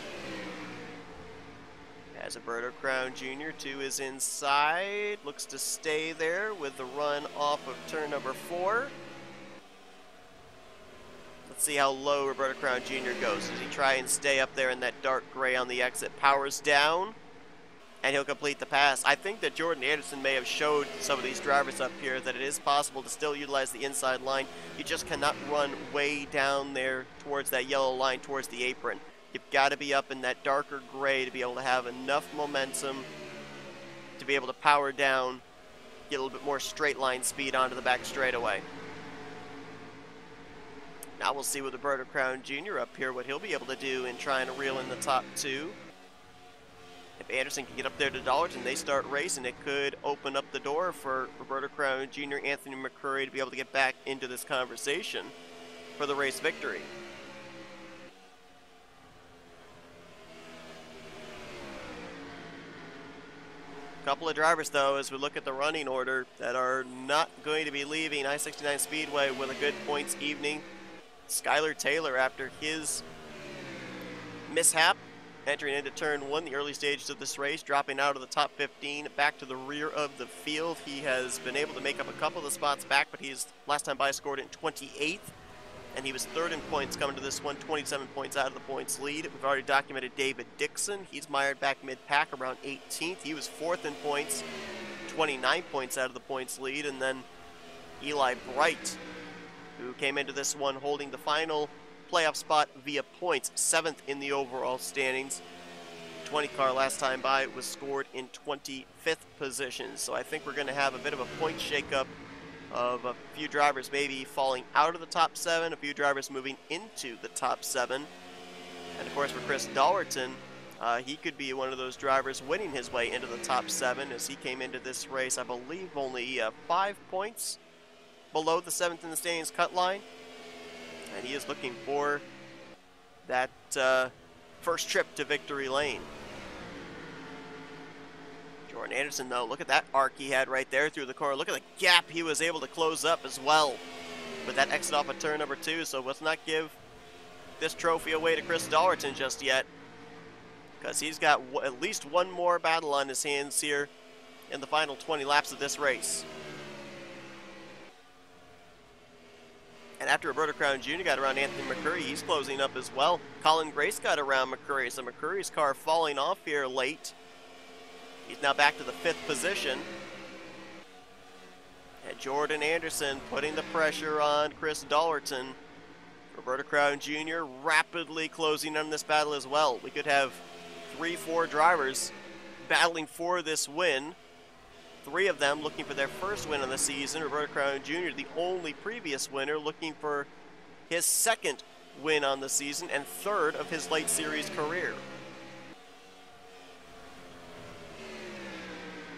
As Roberto Crown Jr. to his inside, looks to stay there with the run off of turn number 4. Let's see how low Roberto Crown Jr. goes. Does he try and stay up there in that dark gray on the exit? Powers down, and he'll complete the pass. I think that Jordan Anderson may have showed some of these drivers up here that it is possible to still utilize the inside line. You just cannot run way down there towards that yellow line, towards the apron. You've got to be up in that darker gray to be able to have enough momentum to be able to power down, get a little bit more straight line speed onto the back straightaway. Now we'll see with Roberto Crown Jr. up here what he'll be able to do in trying to reel in the top 2. If Anderson can get up there to Dollarton, they start racing, it could open up the door for Roberto Crown Jr., Anthony McCrory to be able to get back into this conversation for the race victory. Couple of drivers, though, as we look at the running order, that are not going to be leaving I69 Speedway with a good points evening. Skylar Taylor, after his mishap, entering into turn 1, the early stages of this race, dropping out of the top 15, back to the rear of the field. He has been able to make up a couple of the spots back, but he's last time by scored in 28th, and he was 3rd in points coming to this one, 27 points out of the points lead. We've already documented David Dixon. He's mired back mid-pack around 18th. He was 4th in points, 29 points out of the points lead, and then Eli Bright, who came into this one holding the final playoff spot via points, 7th in the overall standings. 20 car last time by was scored in 25th position. So I think we're going to have a bit of a point shakeup of a few drivers maybe falling out of the top 7, a few drivers moving into the top 7. And of course for Chris Dollarton, he could be one of those drivers winning his way into the top 7, as he came into this race, I believe, only 5 points below the 7th in the standings cut line. And he is looking for that first trip to victory lane. Jordan Anderson, though, look at that arc he had right there through the corner. Look at the gap he was able to close up as well with that exit off of turn number 2. So let's not give this trophy away to Chris Dollarton just yet, because he's got at least one more battle on his hands here in the final 20 laps of this race. And after Roberto Crown Jr. got around Anthony McCurry, he's closing up as well. Colin Grace got around McCurry, so McCurry's car falling off here late. He's now back to the 5th position. And Jordan Anderson putting the pressure on Chris Dollerton. Roberto Crown Jr. rapidly closing on this battle as well. We could have 3-4 drivers battling for this win. 3 of them looking for their first win of the season. Roberto Crown Jr., the only previous winner, looking for his 2nd win on the season and 3rd of his late series career.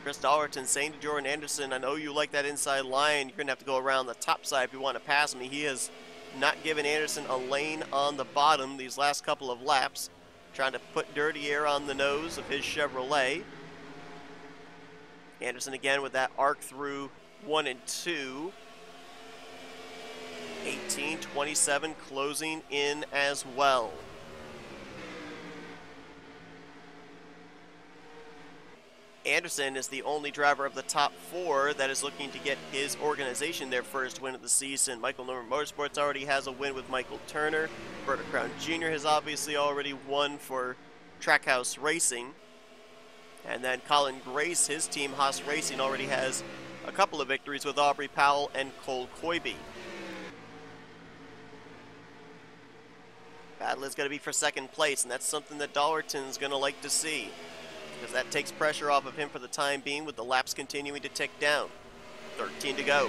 Chris Dollerton saying to Jordan Anderson, I know you like that inside line. You're going to have to go around the top side if you want to pass me. He has not given Anderson a lane on the bottom these last couple of laps. Trying to put dirty air on the nose of his Chevrolet. Anderson again with that arc through 1 and 2. 18-27 closing in as well. Anderson is the only driver of the top 4 that is looking to get his organization their first win of the season. Michael Norman Motorsports already has a win with Michael Turner. Roberto Crown Jr. has obviously already won for Trackhouse Racing. And then Colin Grace, his team, Haas Racing, already has a couple of victories with Aubrey Powell and Cole Coybe. Battle is going to be for 2nd place, and that's something that Dollerton's going to like to see, because that takes pressure off of him for the time being with the laps continuing to tick down. 13 to go.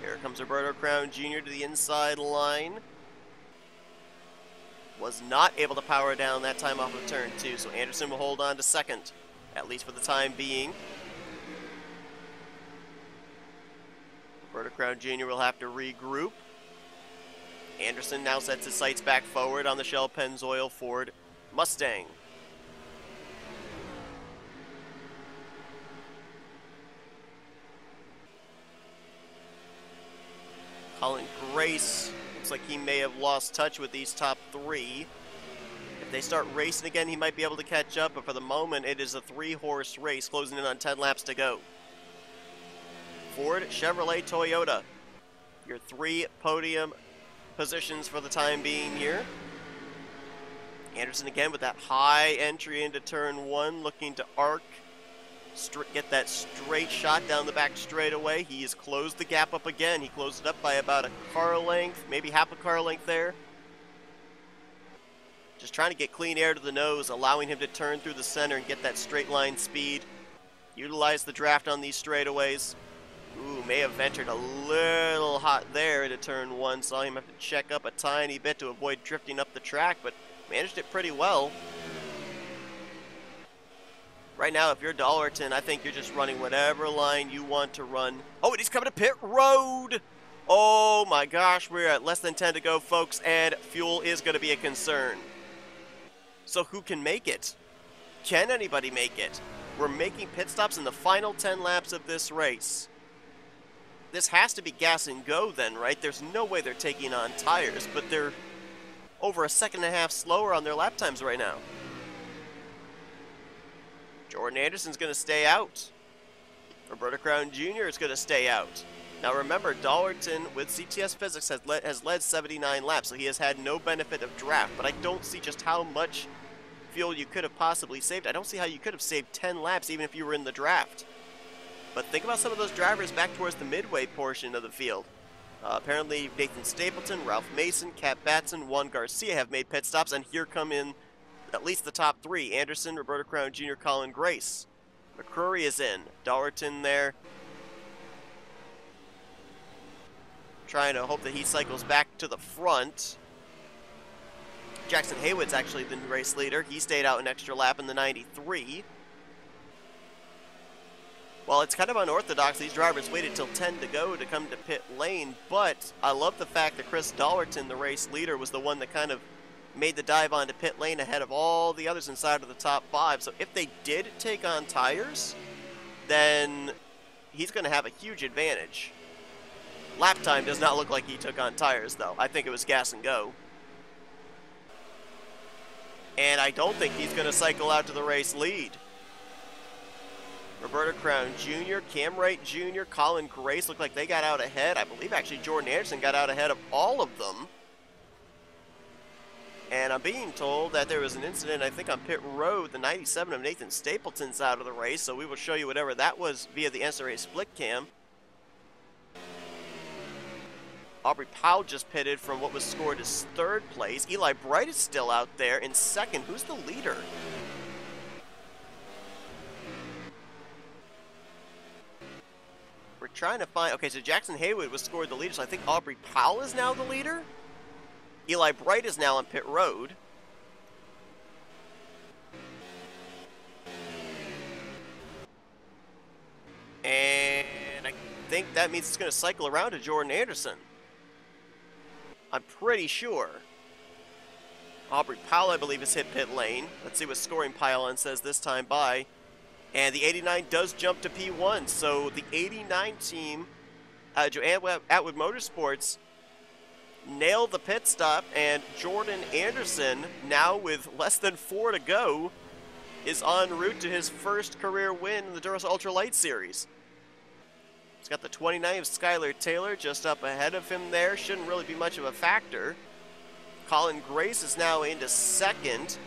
Here comes Roberto Crown Jr. to the inside line. Was not able to power down that time off of turn 2, so Anderson will hold on to 2nd, at least for the time being. Roberto Crown Jr. will have to regroup. Anderson now sets his sights back forward on the Shell Pennzoil Ford Mustang. Colin Grace looks like he may have lost touch with these top 3. If they start racing again, he might be able to catch up, but for the moment, it is a 3-horse race closing in on 10 laps to go. Ford, Chevrolet, Toyota. Your 3 podium positions for the time being here. Anderson again with that high entry into turn 1, looking to arc. Get that straight shot down the back straightaway. He has closed the gap up again. He closed it up by about a car length, maybe half a car length there. Just trying to get clean air to the nose, allowing him to turn through the center and get that straight line speed. Utilize the draft on these straightaways. Ooh, may have ventured a little hot there into turn 1. Saw him have to check up a tiny bit to avoid drifting up the track, but managed it pretty well. Right now, if you're Dollerton, I think you're just running whatever line you want to run. Oh, and he's coming to pit road! Oh my gosh, we're at less than 10 to go, folks, and fuel is going to be a concern. So who can make it? Can anybody make it? We're making pit stops in the final 10 laps of this race. This has to be gas and go then, right? There's no way they're taking on tires, but they're over a 1.5 seconds slower on their lap times right now. Jordan Anderson's going to stay out. Roberto Crown Jr. is going to stay out. Now remember, Dollerton with CTS Physics has led 79 laps, so he has had no benefit of draft, but I don't see just how much fuel you could have possibly saved. I don't see how you could have saved 10 laps even if you were in the draft. But think about some of those drivers back towards the midway portion of the field. Apparently Nathan Stapleton, Ralph Mason, Cat Batson, Juan Garcia have made pit stops, and here come in at least the top 3. Anderson, Roberto Crown Jr., Colin Grace. McCrory is in. Dollerton there. Trying to hope that he cycles back to the front. Jackson Haywood's actually the race leader. He stayed out an extra lap in the 93. Well, it's kind of unorthodox. These drivers waited till 10 to go to come to pit lane, but I love the fact that Chris Dollerton, the race leader, was the one that kind of made the dive onto pit lane ahead of all the others inside of the top 5. So if they did take on tires, then he's going to have a huge advantage. Lap time does not look like he took on tires, though. I think it was gas and go. And I don't think he's going to cycle out to the race lead. Roberta Crown Jr., Cam Wright Jr., Colin Grace looked like they got out ahead. I believe actually Jordan Anderson got out ahead of all of them. And I'm being told that there was an incident, I think, on pit road. The 97 of Nathan Stapleton's out of the race, so we will show you whatever that was via the NCRA split cam. Aubrey Powell just pitted from what was scored as third place. Eli Bright is still out there in second. Who's the leader? We're trying to find... Okay, so Jackson Haywood was scored the leader, so I think Aubrey Powell is now the leader? Eli Bright is now on pit road. And I think that means it's going to cycle around to Jordan Anderson. I'm pretty sure. Aubrey Powell, I believe, has hit pit lane. Let's see what scoring pylon says this time by. And the 89 does jump to P1. So the 89 team, Joanne Atwood Motorsports, nailed the pit stop, and Jordan Anderson, now with less than 4 to go, is en route to his first career win in the Duracell Ultra Lite Series. He's got the 29 of Skylar Taylor just up ahead of him there. Shouldn't really be much of a factor. Colin Grace is now into second.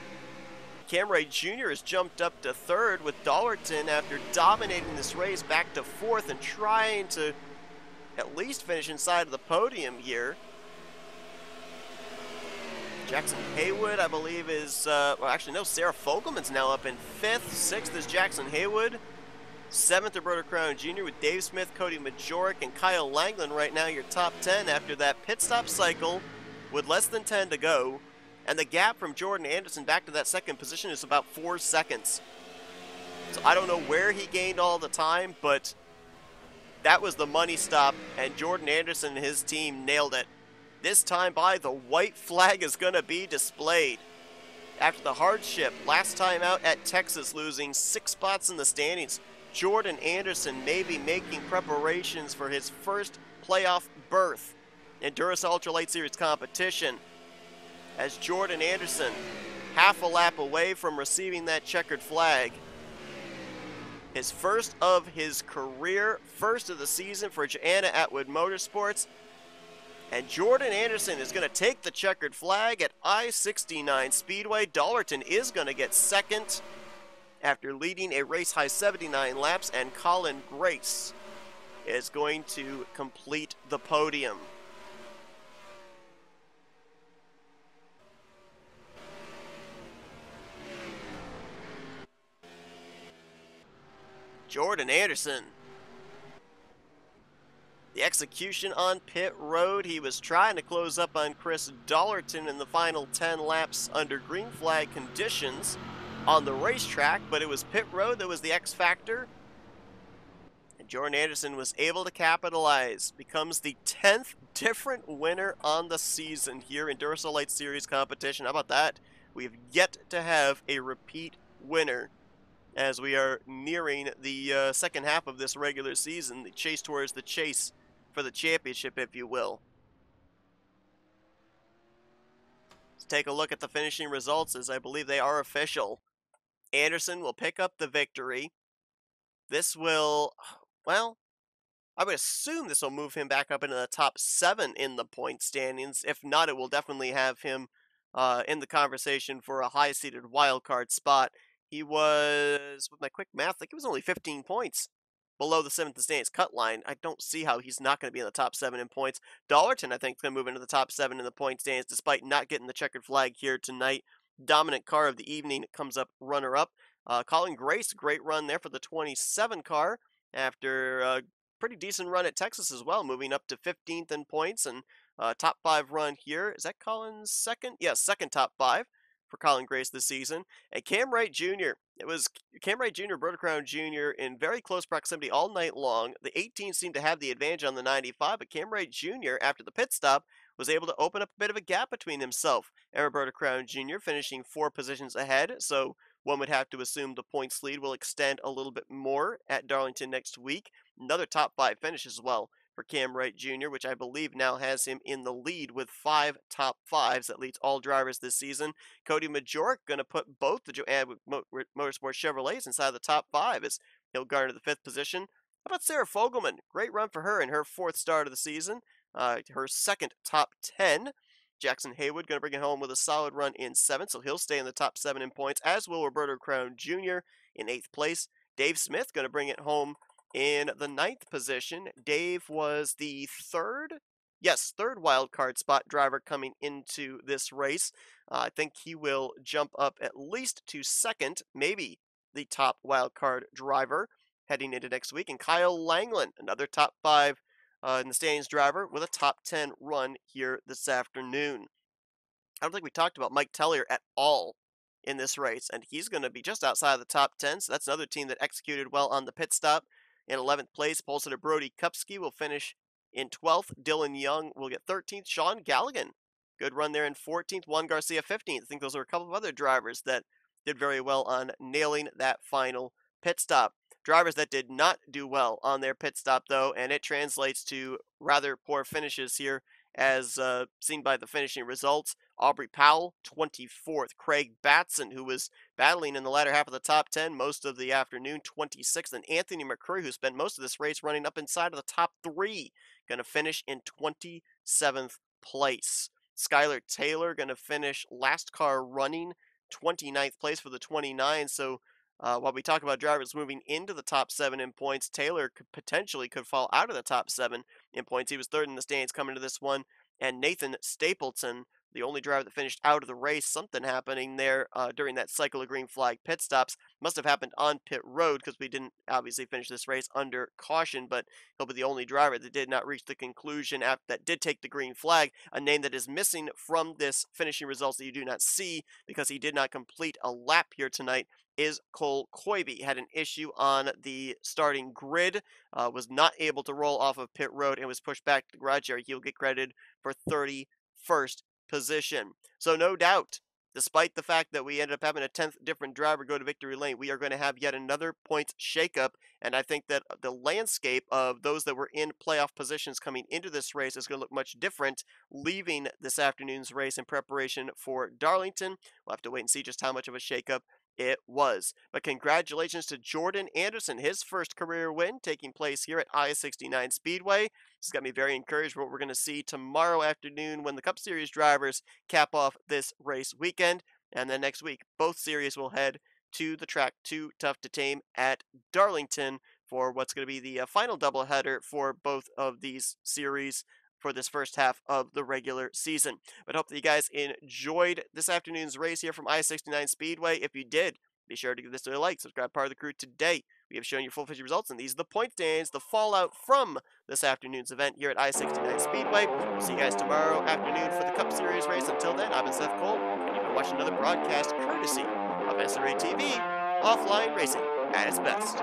Cam Wright Jr. has jumped up to third, with Dollarton, after dominating this race, back to fourth and trying to at least finish inside of the podium here. Jackson Haywood, I believe, is, well, actually, no, Sarah Fogelman's now up in fifth. Sixth is Jackson Haywood. Seventh, Roberta Crown Jr. with Dave Smith, Cody Majoric, and Kyle Langland right now, your top 10 after that pit stop cycle with less than 10 to go. And the gap from Jordan Anderson back to that second position is about 4 seconds. So I don't know where he gained all the time, but that was the money stop, and Jordan Anderson and his team nailed it. This time by, the white flag is going to be displayed. After the hardship, last time out at Texas, losing 6 spots in the standings, Jordan Anderson may be making preparations for his first playoff berth in Duracell Ultra Lite Series competition, as Jordan Anderson, half a lap away from receiving that checkered flag. His first of his career, first of the season for Joanna Atwood Motorsports. And Jordan Anderson is going to take the checkered flag at I69 Speedway. Dollarton is going to get second after leading a race-high 79 laps, and Colin Grace is going to complete the podium. Jordan Anderson. The execution on pit road. He was trying to close up on Chris Dollarton in the final 10 laps under green flag conditions on the racetrack, but it was pit road that was the X factor. And Jordan Anderson was able to capitalize. Becomes the 10th different winner on the season here in Duracell Lite Series competition. How about that? We have yet to have a repeat winner as we are nearing the second half of this regular season, the chase towards the chase for the championship, if you will. Let's take a look at the finishing results, as I believe they are official. Anderson will pick up the victory. This will, well, I would assume this will move him back up into the top 7 in the point standings. If not, it will definitely have him in the conversation for a high-seeded wildcard spot. He was, with my quick math, I think he was only 15 points below the 7th standings cut line. I don't see how he's not going to be in the top 7 in points. Dollarton, I think, is going to move into the top 7 in the point standings, despite not getting the checkered flag here tonight. Dominant car of the evening comes up runner-up. Colin Grace, great run there for the 27 car after a pretty decent run at Texas as well, moving up to 15th in points, and top 5 run here. Is that Colin's second? Yes, second top 5 for Colin Grace this season. And Cam Wright Jr. It was Cam Wright Jr., Roberta Crown Jr. in very close proximity all night long. The 18 seemed to have the advantage on the 95, but Cam Wright Jr., after the pit stop, was able to open up a bit of a gap between himself and Roberta Crown Jr., finishing 4 positions ahead. So one would have to assume the points lead will extend a little bit more at Darlington next week. Another top 5 finish as well for Cam Wright Jr., which I believe now has him in the lead with 5 top 5s. That leads all drivers this season. Cody Majoric going to put both the Joanne Motorsports Chevrolets inside the top 5, as He'll garner the 5th position. How about Sarah Fogelman? Great run for her in her 4th start of the season. Her 2nd top 10. Jackson Haywood going to bring it home with a solid run in 7th, so he'll stay in the top 7 in points, as will Roberto Crown Jr. in 8th place. Dave Smith going to bring it home in the 9th position. Dave was the 3rd wild card spot driver coming into this race. I think he will jump up at least to 2nd, maybe the top wild card driver heading into next week. And Kyle Langland, another top 5 in the standings driver with a top 10 run here this afternoon. I don't think we talked about Mike Tellier at all in this race, and he's going to be just outside of the top 10, so that's another team that executed well on the pit stop. In 11th place, pole sitter Brody Kupski will finish in 12th. Dylan Young will get 13th. Sean Galligan, good run there in 14th. Juan Garcia 15th. I think those are a couple of other drivers that did very well on nailing that final pit stop. Drivers that did not do well on their pit stop, though, and it translates to rather poor finishes here, as seen by the finishing results. Aubrey Powell, 24th. Craig Batson, who was battling in the latter half of the top 10 most of the afternoon, 26th. And Anthony McCurry, who spent most of this race running up inside of the top 3, going to finish in 27th place. Skylar Taylor going to finish last car running, 29th place for the 29. So while we talk about drivers moving into the top 7 in points, Taylor could fall out of the top 7 in points. He was 3rd in the standings coming to this one. And Nathan Stapleton, the only driver that finished out of the race, something happening there during that cycle of green flag pit stops. Must have happened on pit road, because we didn't obviously finish this race under caution, but he'll be the only driver that did not reach the conclusion that did take the green flag. A name that is missing from this finishing results that you do not see because he did not complete a lap here tonight is Cole Koibe. Had an issue on the starting grid, was not able to roll off of pit road and was pushed back to the garage area. He'll get credited for 31st position. So no doubt, despite the fact that we ended up having a 10th different driver go to victory lane, we are going to have yet another points shakeup, and I think that the landscape of those that were in playoff positions coming into this race is going to look much different leaving this afternoon's race in preparation for Darlington. We'll have to wait and see just how much of a shakeup it was. But congratulations to Jordan Anderson, his first career win taking place here at I69 Speedway. This has got me very encouraged for what we're going to see tomorrow afternoon when the Cup Series drivers cap off this race weekend. And then next week, both series will head to the track Too Tough to Tame at Darlington for what's going to be the final doubleheader for both of these series for this first half of the regular season. But hope that you guys enjoyed this afternoon's race here from I69 Speedway. If you did, be sure to give this a like, subscribe, part of the crew today. We have shown you full fishing results, and these are the point standings, the fallout from this afternoon's event here at I69 Speedway. We'll see you guys tomorrow afternoon for the Cup Series race. Until then, I've been Seth Cole, and you've been watching another broadcast courtesy of SRA TV, offline racing at its best.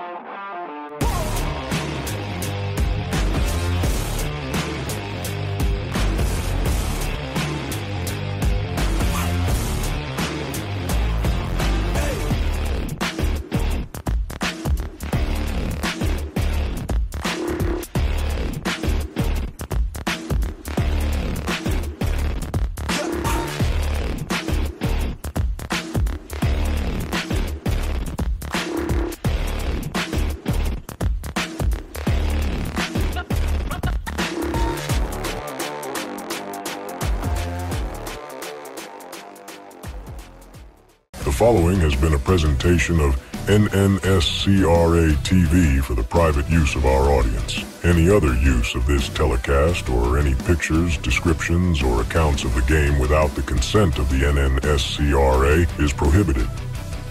The following has been a presentation of NNSCRA TV for the private use of our audience. Any other use of this telecast or any pictures, descriptions, or accounts of the game without the consent of the NNSCRA is prohibited.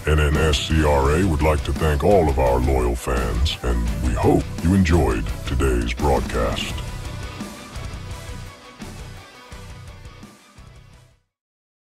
NNSCRA would like to thank all of our loyal fans, and we hope you enjoyed today's broadcast.